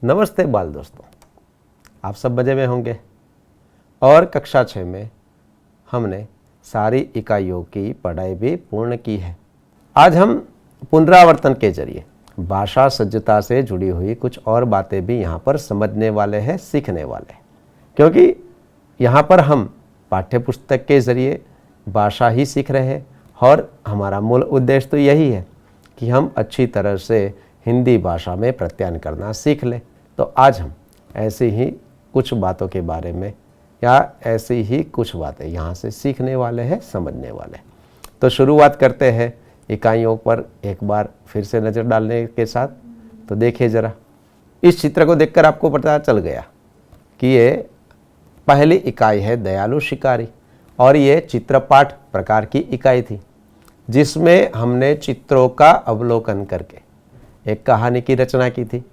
नमस्ते बाल दोस्तों, आप सब मज़े में होंगे। और कक्षा 6 में हमने सारी इकाइयों की पढ़ाई भी पूर्ण की है। आज हम पुनरावर्तन के जरिए भाषा सज्जता से जुड़ी हुई कुछ और बातें भी यहाँ पर समझने वाले हैं, सीखने वाले हैं, क्योंकि यहाँ पर हम पाठ्य पुस्तक के ज़रिए भाषा ही सीख रहे हैं और हमारा मूल उद्देश्य तो यही है कि हम अच्छी तरह से हिंदी भाषा में प्रत्यायन करना सीख लें। तो आज हम ऐसी ही कुछ बातों के बारे में या ऐसी ही कुछ बातें यहाँ से सीखने वाले हैं, समझने वाले हैं। तो शुरुआत करते हैं इकाइयों पर एक बार फिर से नज़र डालने के साथ। तो देखिए ज़रा, इस चित्र को देखकर आपको पता चल गया कि ये पहली इकाई है दयालु शिकारी, और ये चित्रपाठ प्रकार की इकाई थी जिसमें हमने चित्रों का अवलोकन करके एक कहानी की रचना की थी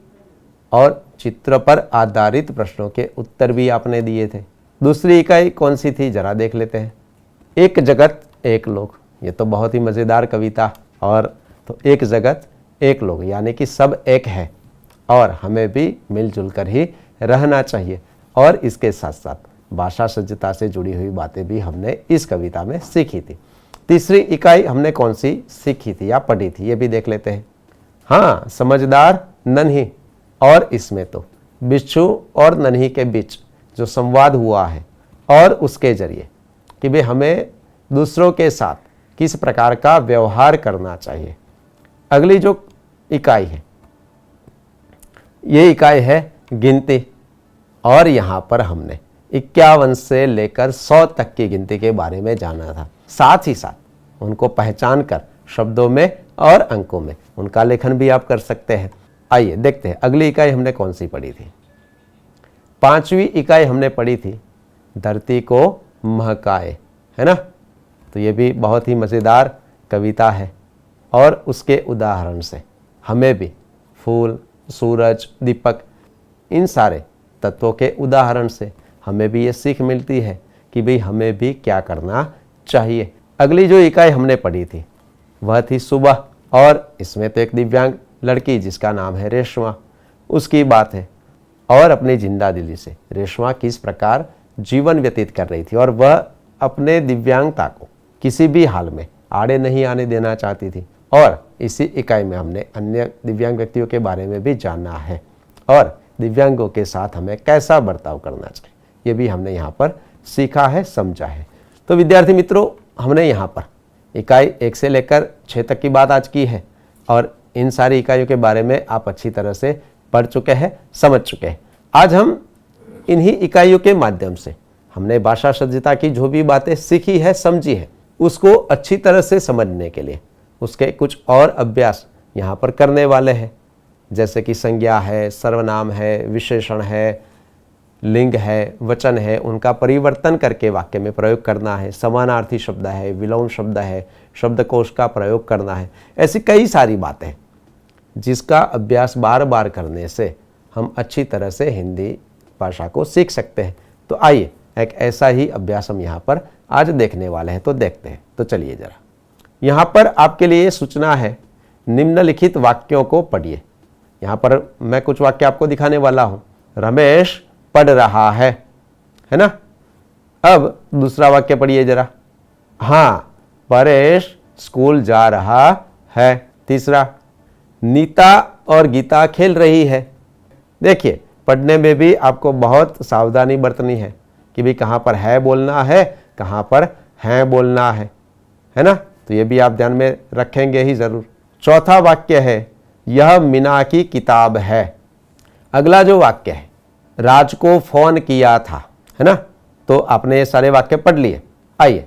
और चित्र पर आधारित प्रश्नों के उत्तर भी आपने दिए थे। दूसरी इकाई कौन सी थी जरा देख लेते हैं। एक जगत एक लोग, ये तो बहुत ही मज़ेदार कविता। और तो एक जगत एक लोग यानी कि सब एक है और हमें भी मिलजुल कर ही रहना चाहिए। और इसके साथ साथ भाषा सज्जता से जुड़ी हुई बातें भी हमने इस कविता में सीखी थी। तीसरी इकाई हमने कौन सी सीखी थी या पढ़ी थी, ये भी देख लेते हैं। हाँ, समझदार नन्ही, और इसमें तो बिच्छू और नन्ही के बीच जो संवाद हुआ है और उसके जरिए कि भाई हमें दूसरों के साथ किस प्रकार का व्यवहार करना चाहिए। अगली जो इकाई है ये इकाई है गिनती, और यहाँ पर हमने 51 से लेकर 100 तक की गिनती के बारे में जाना था। साथ ही साथ उनको पहचान कर शब्दों में और अंकों में उनका लेखन भी आप कर सकते हैं। आइए देखते हैं अगली इकाई हमने कौन सी पढ़ी थी। 5वीं इकाई हमने पढ़ी थी धरती को महकाए, है ना। तो ये भी बहुत ही मज़ेदार कविता है और उसके उदाहरण से हमें भी फूल, सूरज, दीपक, इन सारे तत्वों के उदाहरण से हमें भी ये सीख मिलती है कि भाई हमें भी क्या करना चाहिए। अगली जो इकाई हमने पढ़ी थी वह थी सुबह, और इसमें तो एक दिव्यांग लड़की जिसका नाम है रेशमा, उसकी बात है और अपनी जिंदा दिली से रेशमा किस प्रकार जीवन व्यतीत कर रही थी और वह अपने दिव्यांगता को किसी भी हाल में आड़े नहीं आने देना चाहती थी। और इसी इकाई में हमने अन्य दिव्यांग व्यक्तियों के बारे में भी जाना है और दिव्यांगों के साथ हमें कैसा बर्ताव करना चाहिए, ये भी हमने यहाँ पर सीखा है, समझा है। तो विद्यार्थी मित्रों, हमने यहाँ पर इकाई 1 से लेकर 6 तक की बात आज की है और इन सारी इकाइयों के बारे में आप अच्छी तरह से पढ़ चुके हैं, समझ चुके हैं। आज हम इन्हीं इकाइयों के माध्यम से हमने भाषा सज्जता की जो भी बातें सीखी है, समझी है, उसको अच्छी तरह से समझने के लिए उसके कुछ और अभ्यास यहाँ पर करने वाले हैं। जैसे कि संज्ञा है, सर्वनाम है, विशेषण है, लिंग है, वचन है, उनका परिवर्तन करके वाक्य में प्रयोग करना है, समानार्थी शब्द है, विलोम शब्द है, शब्दकोश का प्रयोग करना है। ऐसी कई सारी बातें जिसका अभ्यास बार बार करने से हम अच्छी तरह से हिंदी भाषा को सीख सकते हैं। तो आइए एक ऐसा ही अभ्यास हम यहाँ पर आज देखने वाले हैं, तो देखते हैं। तो चलिए जरा, यहाँ पर आपके लिए सूचना है, निम्नलिखित वाक्यों को पढ़िए। यहाँ पर मैं कुछ वाक्य आपको दिखाने वाला हूँ। रमेश पढ़ रहा है ना। अब दूसरा वाक्य पढ़िए जरा। हाँ, परेश स्कूल जा रहा है। तीसरा, नीता और गीता खेल रही है। देखिए, पढ़ने में भी आपको बहुत सावधानी बरतनी है कि भाई कहाँ पर है बोलना है, कहाँ पर है बोलना है ना। तो ये भी आप ध्यान में रखेंगे ही ज़रूर। चौथा वाक्य है, यह मीना की किताब है। अगला जो वाक्य है, राज को फोन किया था, है ना। तो आपने ये सारे वाक्य पढ़ लिए। आइए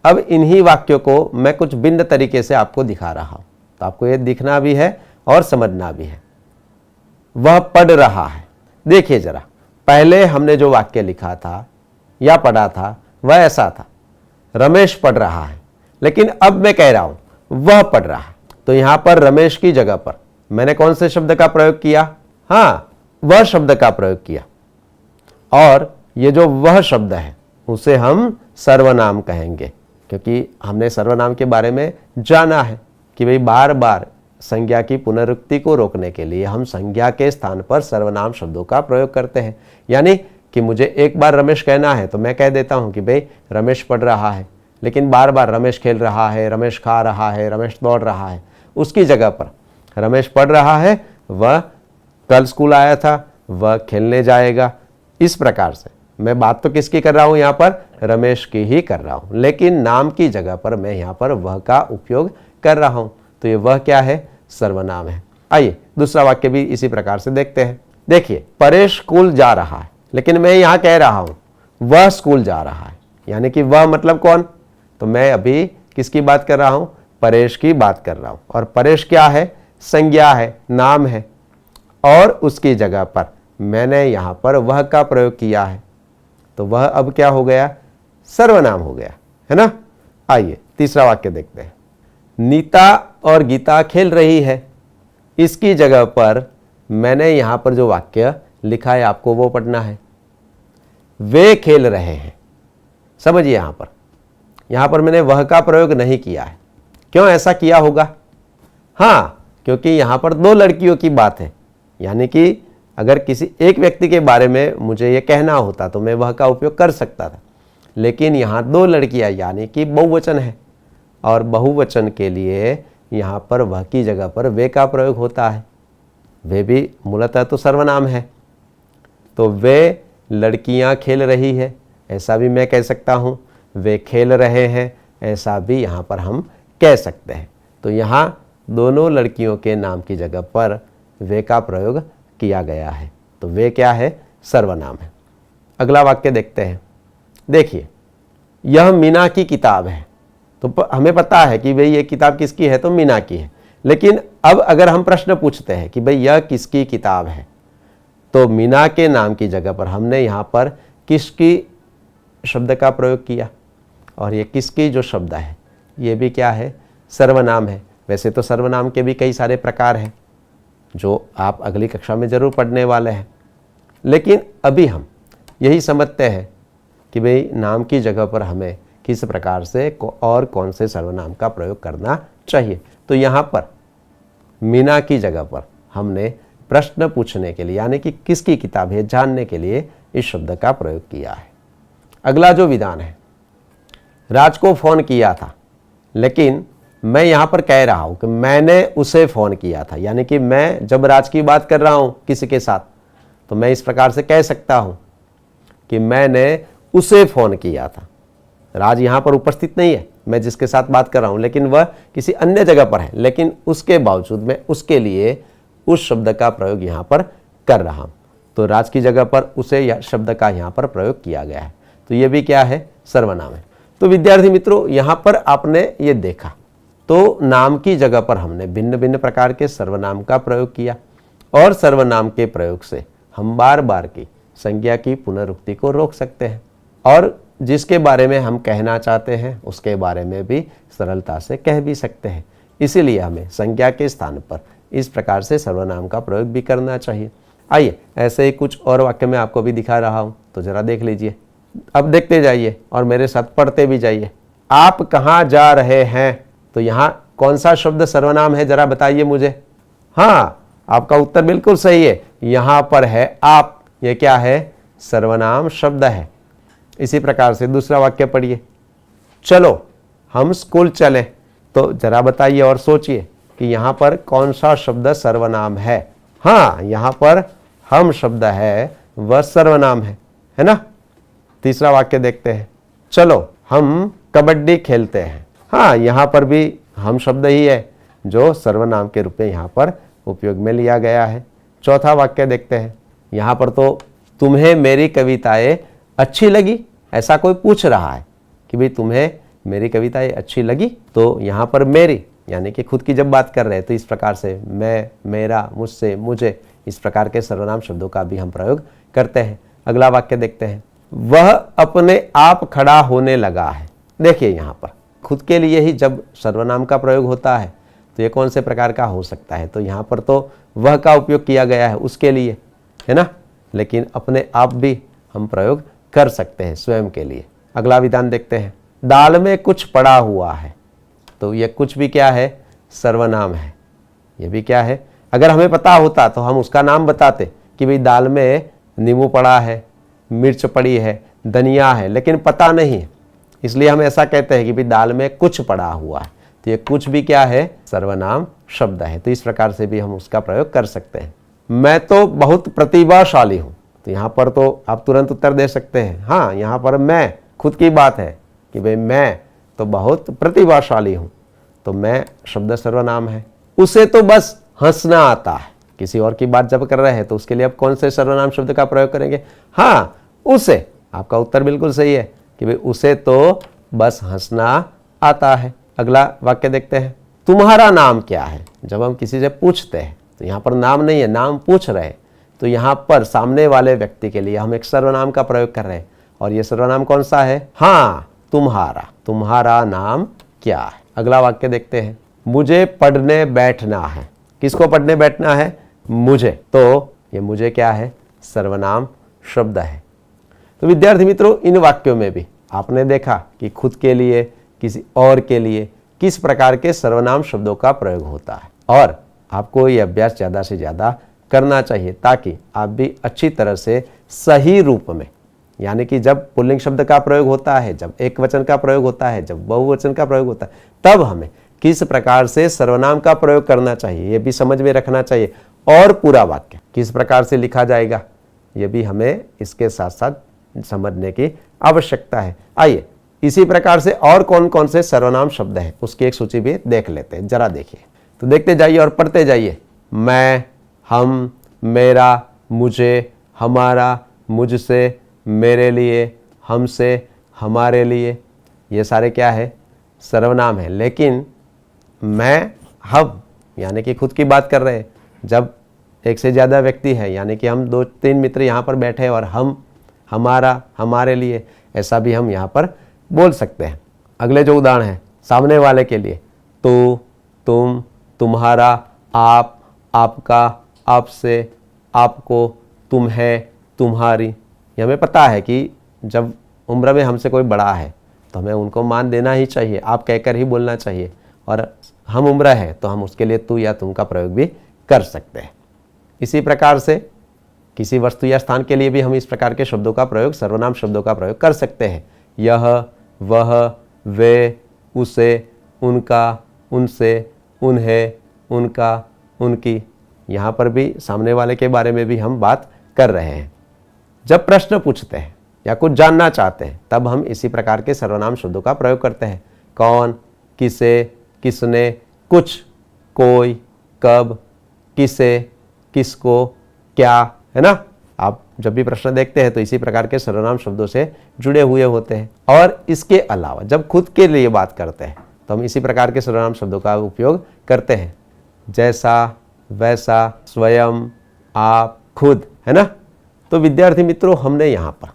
अब इन्हीं वाक्यों को मैं कुछ भिन्न तरीके से आपको दिखा रहा हूं, तो आपको ये दिखना भी है और समझना भी है। वह पढ़ रहा है। देखिए जरा, पहले हमने जो वाक्य लिखा था या पढ़ा था वह ऐसा था, रमेश पढ़ रहा है, लेकिन अब मैं कह रहा हूं वह पढ़ रहा है। तो यहां पर रमेश की जगह पर मैंने कौन से शब्द का प्रयोग किया? हाँ, वह शब्द का प्रयोग किया। और ये जो वह शब्द है उसे हम सर्वनाम कहेंगे, क्योंकि हमने सर्वनाम के बारे में जाना है कि भाई बार बार संज्ञा की पुनरुक्ति को रोकने के लिए हम संज्ञा के स्थान पर सर्वनाम शब्दों का प्रयोग करते हैं। यानी कि मुझे एक बार रमेश कहना है तो मैं कह देता हूं कि भाई रमेश पढ़ रहा है, लेकिन बार बार रमेश खेल रहा है, रमेश खा रहा है, रमेश दौड़ रहा है, उसकी जगह पर रमेश पढ़ रहा है, वह कल स्कूल आया था, वह खेलने जाएगा। इस प्रकार से मैं बात तो किसकी कर रहा हूं, यहां पर रमेश की ही कर रहा हूं, लेकिन नाम की जगह पर मैं यहां पर वह का उपयोग कर रहा हूं। तो ये वह क्या है, सर्वनाम है। आइए दूसरा वाक्य भी इसी प्रकार से देखते हैं। देखिए, परेश स्कूल जा रहा है, लेकिन मैं यहां कह रहा हूं वह स्कूल जा रहा है, यानी कि वह मतलब कौन, तो मैं अभी किसकी बात कर रहा हूं, परेश की बात कर रहा हूं। और परेश क्या है, संज्ञा है, नाम है, और उसकी जगह पर मैंने यहां पर वह का प्रयोग किया है, तो वह अब क्या हो गया, सर्वनाम हो गया, है ना। आइए तीसरा वाक्य देखते हैं। नीता और गीता खेल रही है, इसकी जगह पर मैंने यहां पर जो वाक्य लिखा है आपको वो पढ़ना है। वे खेल रहे हैं, समझिए यहां पर मैंने वह का प्रयोग नहीं किया है। क्यों ऐसा किया होगा, हाँ, क्योंकि यहां पर दो लड़कियों की बात है, यानी कि अगर किसी एक व्यक्ति के बारे में मुझे ये कहना होता तो मैं वह का उपयोग कर सकता था, लेकिन यहां दो लड़कियां यानी कि बहुवचन है, और बहुवचन के लिए यहां पर वह की जगह पर वे का प्रयोग होता है। वे भी मूलतः तो सर्वनाम है, तो वे लड़कियां खेल रही है ऐसा भी मैं कह सकता हूं, वे खेल रहे हैं ऐसा भी यहां पर हम कह सकते हैं। तो यहां दोनों लड़कियों के नाम की जगह पर वे का प्रयोग किया गया है, तो वे क्या है, सर्वनाम है। अगला वाक्य देखते हैं। देखिए, यह मीना की किताब है, तो हमें पता है कि भाई ये किताब किसकी है, तो मीना की है। लेकिन अब अगर हम प्रश्न पूछते हैं कि भाई यह किसकी किताब है, तो मीना के नाम की जगह पर हमने यहाँ पर किसकी शब्द का प्रयोग किया, और ये किसकी जो शब्द है ये भी क्या है, सर्वनाम है। वैसे तो सर्वनाम के भी कई सारे प्रकार हैं जो आप अगली कक्षा में जरूर पढ़ने वाले हैं, लेकिन अभी हम यही समझते हैं कि भाई नाम की जगह पर हमें किस प्रकार से और कौन से सर्वनाम का प्रयोग करना चाहिए। तो यहाँ पर मीना की जगह पर हमने प्रश्न पूछने के लिए, यानी कि किसकी किताब है जानने के लिए इस शब्द का प्रयोग किया है। अगला जो विधान है, राज को फोन किया था, लेकिन मैं यहां पर कह रहा हूं कि मैंने उसे फोन किया था, यानी कि मैं जब राज की बात कर रहा हूं किसी के साथ, तो मैं इस प्रकार से कह सकता हूं कि मैंने उसे फोन किया था। राज यहां पर उपस्थित नहीं है, मैं जिसके साथ बात कर रहा हूं, लेकिन वह किसी अन्य जगह पर है, लेकिन उसके बावजूद मैं उसके लिए उस शब्द का प्रयोग यहां पर कर रहा हूं। तो राज की जगह पर उसे शब्द का यहां पर प्रयोग किया गया है, तो यह भी क्या है, सर्वनाम है। तो विद्यार्थी मित्रों, यहां पर आपने ये देखा, तो नाम की जगह पर हमने भिन्न भिन्न प्रकार के सर्वनाम का प्रयोग किया, और सर्वनाम के प्रयोग से हम बार बार की संज्ञा की पुनरुक्ति को रोक सकते हैं, और जिसके बारे में हम कहना चाहते हैं उसके बारे में भी सरलता से कह भी सकते हैं। इसीलिए हमें संज्ञा के स्थान पर इस प्रकार से सर्वनाम का प्रयोग भी करना चाहिए। आइए ऐसे ही कुछ और वाक्य मैं आपको भी दिखा रहा हूं, तो जरा देख लीजिए। अब देखते जाइए और मेरे साथ पढ़ते भी जाइए। आप कहाँ जा रहे हैं, तो यहाँ कौन सा शब्द सर्वनाम है, जरा बताइए मुझे। हाँ, आपका उत्तर बिल्कुल सही है, यहाँ पर है आप, ये क्या है, सर्वनाम शब्द है। इसी प्रकार से दूसरा वाक्य पढ़िए। चलो हम स्कूल चलें, तो जरा बताइए और सोचिए कि यहाँ पर कौन सा शब्द सर्वनाम है। हाँ, यहाँ पर हम शब्द है वह सर्वनाम है ना। तीसरा वाक्य देखते हैं। चलो हम कबड्डी खेलते हैं। हाँ, यहाँ पर भी हम शब्द ही है जो सर्वनाम के रूप में यहाँ पर उपयोग में लिया गया है। चौथा वाक्य देखते हैं। यहाँ पर तो तुम्हें मेरी कविताएं अच्छी लगी, ऐसा कोई पूछ रहा है कि भाई तुम्हें मेरी कविताएं अच्छी लगी, तो यहाँ पर मेरी यानी कि खुद की जब बात कर रहे हैं तो इस प्रकार से मैं, मेरा, मुझसे, मुझे, इस प्रकार के सर्वनाम शब्दों का भी हम प्रयोग करते हैं। अगला वाक्य देखते हैं। वह अपने आप खड़ा होने लगा है। देखिए, यहाँ पर खुद के लिए ही जब सर्वनाम का प्रयोग होता है तो ये कौन से प्रकार का हो सकता है, तो यहाँ पर तो वह का उपयोग किया गया है उसके लिए, है ना, लेकिन अपने आप भी हम प्रयोग कर सकते हैं स्वयं के लिए। अगला विधान देखते हैं। दाल में कुछ पड़ा हुआ है, तो यह कुछ भी क्या है, सर्वनाम है। ये भी क्या है, अगर हमें पता होता तो हम उसका नाम बताते कि भाई दाल में नींबू पड़ा है, मिर्च पड़ी है, धनिया है, लेकिन पता नहीं है, इसलिए हम ऐसा कहते हैं कि भाई दाल में कुछ पड़ा हुआ है। तो ये कुछ भी क्या है, सर्वनाम शब्द है। तो इस प्रकार से भी हम उसका प्रयोग कर सकते हैं। मैं तो बहुत प्रतिभाशाली हूँ, तो यहाँ पर तो आप तुरंत उत्तर दे सकते हैं, हाँ यहाँ पर मैं खुद की बात है कि भाई मैं तो बहुत प्रतिभाशाली हूँ, तो मैं शब्द सर्वनाम है। उसे तो बस हंसना आता है, किसी और की बात जब कर रहे हैं तो उसके लिए आप कौन से सर्वनाम शब्द का प्रयोग करेंगे, हाँ उसे। आपका उत्तर बिल्कुल सही है कि भाई उसे तो बस हंसना आता है। अगला वाक्य देखते हैं, तुम्हारा नाम क्या है। जब हम किसी से पूछते हैं तो यहाँ पर नाम नहीं है, नाम पूछ रहे हैं, तो यहाँ पर सामने वाले व्यक्ति के लिए हम एक सर्वनाम का प्रयोग कर रहे हैं। और ये सर्वनाम कौन सा है, हाँ तुम्हारा। तुम्हारा नाम क्या है। अगला वाक्य देखते हैं, मुझे पढ़ने बैठना है। किसको पढ़ने बैठना है, मुझे। तो ये मुझे क्या है, सर्वनाम शब्द है। तो विद्यार्थी मित्रों, इन वाक्यों में भी आपने देखा कि खुद के लिए, किसी और के लिए किस प्रकार के सर्वनाम शब्दों का प्रयोग होता है। और आपको ये अभ्यास ज़्यादा से ज़्यादा करना चाहिए ताकि आप भी अच्छी तरह से सही रूप में, यानी कि जब पुल्लिंग शब्द का प्रयोग होता है, जब एक वचन का प्रयोग होता है, जब बहुवचन का प्रयोग होता है, तब हमें किस प्रकार से सर्वनाम का प्रयोग करना चाहिए ये भी समझ में रखना चाहिए। और पूरा वाक्य किस प्रकार से लिखा जाएगा ये भी हमें इसके साथ साथ समझने की आवश्यकता है। आइए इसी प्रकार से और कौन कौन से सर्वनाम शब्द हैं उसकी एक सूची भी देख लेते हैं। जरा देखिए, तो देखते जाइए और पढ़ते जाइए। मैं, हम, मेरा, मुझे, हमारा, मुझसे, मेरे लिए, हमसे, हमारे लिए, ये सारे क्या है, सर्वनाम है। लेकिन मैं, हम यानी कि खुद की बात कर रहे हैं। जब एक से ज़्यादा व्यक्ति है, यानी कि हम 2-3 मित्र यहाँ पर बैठे हैं और हम, हमारा, हमारे लिए, ऐसा भी हम यहाँ पर बोल सकते हैं। अगले जो उदाहरण है सामने वाले के लिए, तो, तुम, तुम्हारा, आप, आपका, आपसे, आपको, तुम्हें, तुम्हारी। ये हमें पता है कि जब उम्र में हमसे कोई बड़ा है तो हमें उनको मान देना ही चाहिए, आप कहकर ही बोलना चाहिए। और हम उम्र है तो हम उसके लिए तू या तुम का प्रयोग भी कर सकते हैं। इसी प्रकार से किसी वस्तु या स्थान के लिए भी हम इस प्रकार के शब्दों का प्रयोग, सर्वनाम शब्दों का प्रयोग कर सकते हैं। यह, वह, वे, उसे, उनका, उनसे, उन्हें, उनका, उनकी। यहाँ पर भी सामने वाले के बारे में भी हम बात कर रहे हैं। जब प्रश्न पूछते हैं या कुछ जानना चाहते हैं तब हम इसी प्रकार के सर्वनाम शब्दों का प्रयोग करते हैं। कौन, किसे, किसने, कुछ, कोई, कब, किसे, किसको, क्या, है ना। आप जब भी प्रश्न देखते हैं तो इसी प्रकार के सर्वनाम शब्दों से जुड़े हुए होते हैं। और इसके अलावा जब खुद के लिए बात करते हैं तो हम इसी प्रकार के सर्वनाम शब्दों का उपयोग करते हैं। जैसा, वैसा, स्वयं, आप, खुद, है ना। तो विद्यार्थी मित्रों, हमने यहाँ पर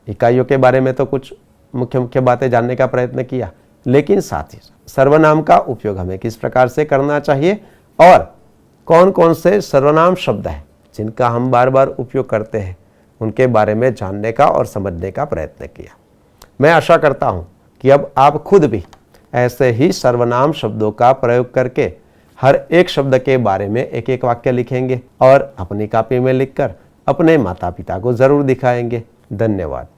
इकाइयों के बारे में तो कुछ मुख्य मुख्य बातें जानने का प्रयत्न किया, लेकिन साथ ही सर्वनाम का उपयोग हमें किस प्रकार से करना चाहिए और कौन कौन से सर्वनाम शब्द हैं जिनका हम बार बार उपयोग करते हैं उनके बारे में जानने का और समझने का प्रयत्न किया। मैं आशा करता हूँ कि अब आप खुद भी ऐसे ही सर्वनाम शब्दों का प्रयोग करके हर एक शब्द के बारे में एक एक वाक्य लिखेंगे और अपनी कॉपी में लिखकर अपने माता पिता को जरूर दिखाएंगे। धन्यवाद।